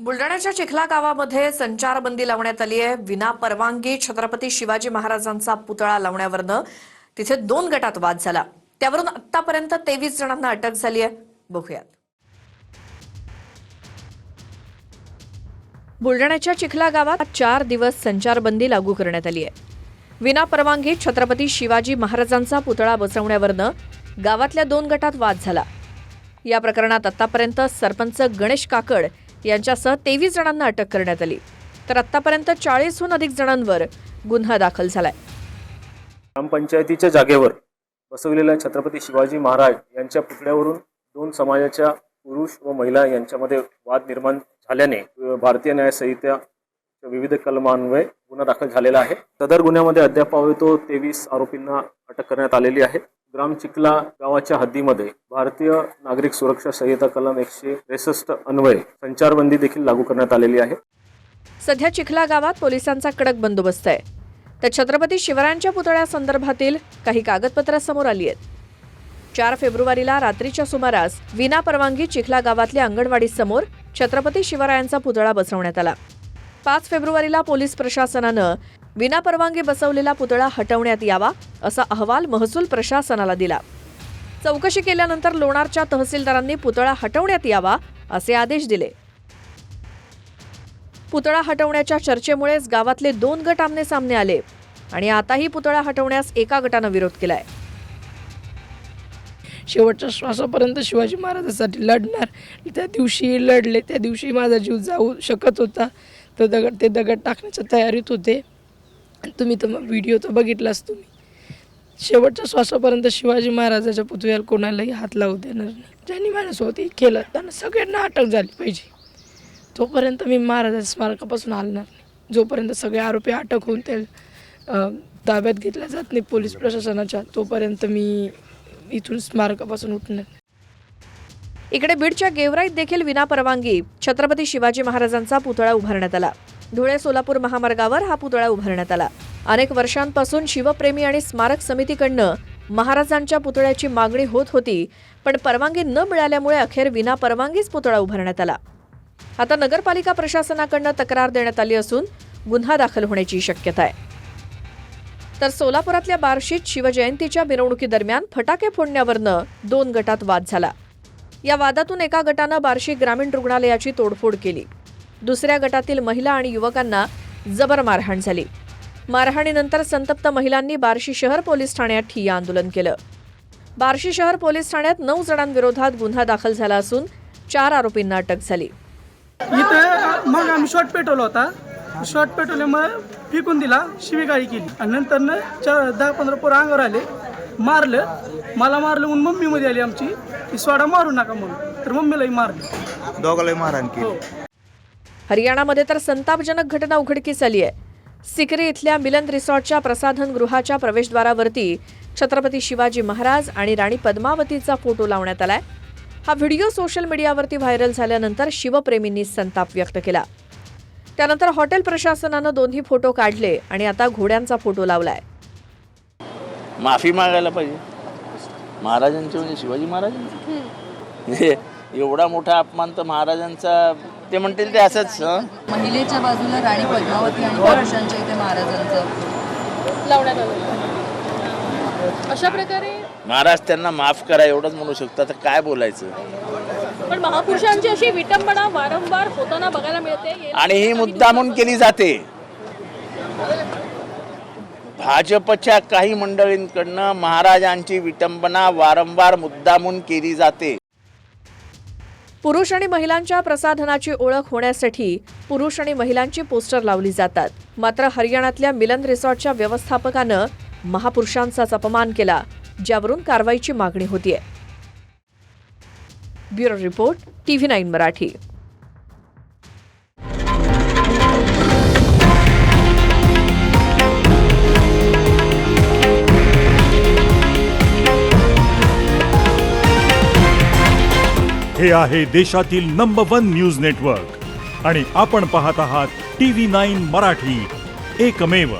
बुलढाण्याच्या चिखला गावामध्ये संचारबंदी लावण्यात आली आहे। विना परवानगी छत्रपती शिवाजी महाराजांचा पुतळा लावण्यावरनं तिथे 2 गटात वाद झाला। त्यावरून आतापर्यंत 23 जणांना अटक झाली आहे। बघूयात। बुलढाण्याच्या चिखला गावात 4 दिवस संचारबंदी लागू करण्यात आली आहे। विना परवानगी छत्रपती शिवाजी महाराजांचा पुतळा बसवण्यावरनं गावातल्या 2 गटात वाद झाला। या प्रकरणात आतापर्यंत सरपंच गणेश काकड यांच्यासह 23 जणांना अटक करण्यात आली, तर आतापर्यंत 40हून अधिक जणांवर गुन्हा दाखल झालाय। ग्रामपंचायतीच्या जागेवर बसवलेल्या छत्रपती शिवाजी महाराज यांच्या पुतळ्यावरून 2 समाजाच्या पुरुष व महिला यांच्यामध्ये वाद निर्माण झाल्याने भारतीय न्याय संहितेच्या विविध कलमान्वये गुन्हा दाखल झालेला आहे। सदर गुन्ह्यामध्ये अद्याप 23 आरोपींना अटक करण्यात आलेली आहे। ग्राम चिखला गावाच्या हद्दीमध्ये भारतीय नागरिक सुरक्षा संहिता कलम 163 अन्वये संचारबंदी देखील लागू करण्यात आलेली आहे। सध्या चिखला गावात पोलिसांचा कडक बंदोबस्त आहे। तर छत्रपती शिवरायांच्या पुतळ्यासंदर्भातील काही कागदपत्रे समोर आली आहेत। 4 फेब्रुवारीला रात्रीच्या सुमारास विना परवानगी चिखला गावातल्या अंगणवाडी समोर छत्रपती शिवरायांचा पुतळा बसवण्यात आला। 5 फेब्रुवारीला पोलीस प्रशासनानं विना परवानगी बसवलेला पुतळा हटवण्यात यावा असा अहवाल महसूल प्रशासनाला दिला। चौकशी केल्यानंतर लोणारच्या तहसीलदारांनी पुतळा हटवण्यात यावा असे आदेश दिले। पुतळा हटवण्याच्या चर्चेमुळेच गावातले 2 गट आमने सामने आले आणि आताही पुतळा हटवण्यास एका गटानं विरोध केलाय। शेवटच्या श्वासापर्यंत शिवाजी महाराजांसाठी लढणार। त्या दिवशी लढले, त्या दिवशी माझा जीव जाऊ शकत होता। ते दगड टाकण्याच्या तयारीत होते। तुम्ही तर व्हिडिओ तर बघितलाच तुम्ही। शेवटच्या श्वासापर्यंत शिवाजी महाराजाच्या पुतळ्याला कोणालाही हात लावू देणार नाही। ज्यांनी माझ्यासोबत केलं त्यांना सगळ्यांना अटक झाली पाहिजे। तोपर्यंत मी महाराजाच्या स्मारकापासून हलणार नाही। जोपर्यंत सगळे आरोपी अटक होऊन ते ताब्यात घेतल्या जात नाही पोलीस प्रशासनाच्या, तोपर्यंत मी इथून स्मारकापासून उठणार। इकडे बीडच्या गेवराईत देखील विना परवानगी छत्रपती शिवाजी महाराजांचा पुतळा उभारण्यात आला। धुळे सोलापूर महामार्गावर हा पुतळा उभारण्यात आला। अनेक वर्षांपासून शिवप्रेमी आणि स्मारक समितीकडनं महाराजांच्या पुतळ्याची मागणी होत होती, पण परवानगी न मिळाल्यामुळे अखेर विना परवानगीच पुतळा उभारण्यात आला। आता नगरपालिका प्रशासनाकडनं तक्रार देण्यात आली असून गुन्हा दाखल होण्याची शक्यता आहे। तर सोलापुरातल्या बार्शीत शिवजयंतीच्या मिरवणुकीदरम्यान फटाके फोडण्यावरनं 2 गटात वाद झाला। या वादातून एका गटानं बार्शी ग्रामीण रुग्णालयाची तोडफोड केली। दुसऱ्या गटातील महिला आणि युवकांना जबर मारहाण झाली। मारहाणीनंतर संतप्त महिलांनी बार्शी शहर पोलीस ठाण्यात ठिय्या आंदोलन केलं। बार्शी शहर पोलीस ठाण्यात 9 जणांविरोधात गुन्हा दाखल झाला असून 4 आरोपींना अटक झाली। इथे मग आम्ही शॉट पेटवला होता। शॉट पेटवल्यामुळे फेकून दिला, शिवीगाळी केली आणि नंतर 10-15 पोरं अंगावर आले, मारलं। मला मारलं म्हणून मम्मी मध्ये आली आमची, की सोडा मारू नका म्हणून, तर मम्मीलाही मारलं। दोघांनाही मारहाण केली। हरियाणामध्ये तर संतापजनक घटना उघडकीस आली आहे। सिकरी इथल्या मिलन रिसॉर्टच्या प्रसाधनगृहाच्या प्रवेशद्वारावरती छत्रपती शिवाजी महाराज आणि राणी पद्मावतीचा फोटो लावण्यात आलाय। हा व्हिडिओ सोशल मीडियावरती व्हायरल झाल्यानंतर शिवप्रेमींनी संताप व्यक्त केला। त्यानंतर हॉटेल प्रशासनानं दोन्ही फोटो काढले आणि आता घोड्यांचा फोटो लावलाय। माफी मागायला पाहिजे महाराजांची, म्हणजे शिवाजी महाराजांची। एवढा मोठा अपमान तर महाराजांचा, ते म्हणतील ते असंच। महिलेच्या बाजूला राणी पद्मावती आणि पुरुषांच्या इथे महाराजांचं लावण्यात आलं। अशा प्रकारे महाराज त्यांना माफ करा एवढंच म्हणू शकतात, तर काय बोलायचं। पण महापुरुषांची अशी विटंबना वारंवार होताना बघायला मिळते आणि ही मुद्दामून केली जाते। भाजपच्या काही मंडळींकडनं महाराजांची विटंबना वारंवार मुद्दामून केली जाते। पुरुष आणि महिलांच्या प्रसाधनाची ओळख होण्यासाठी पुरुष आणि महिलांची पोस्टर लावली जातात। मात्र हरियाणातल्या मिलन रिसॉर्टच्या व्यवस्थापकानं महापुरुषांचाच अपमान केला, ज्यावरून कारवाईची मागणी होतीये। Bureau report, TV9 Marathi. हे आहे देशातील नंबर 1 न्यूज नेटवर्क आणि आपण पाहत आहात TV9 मराठी, एकमेव।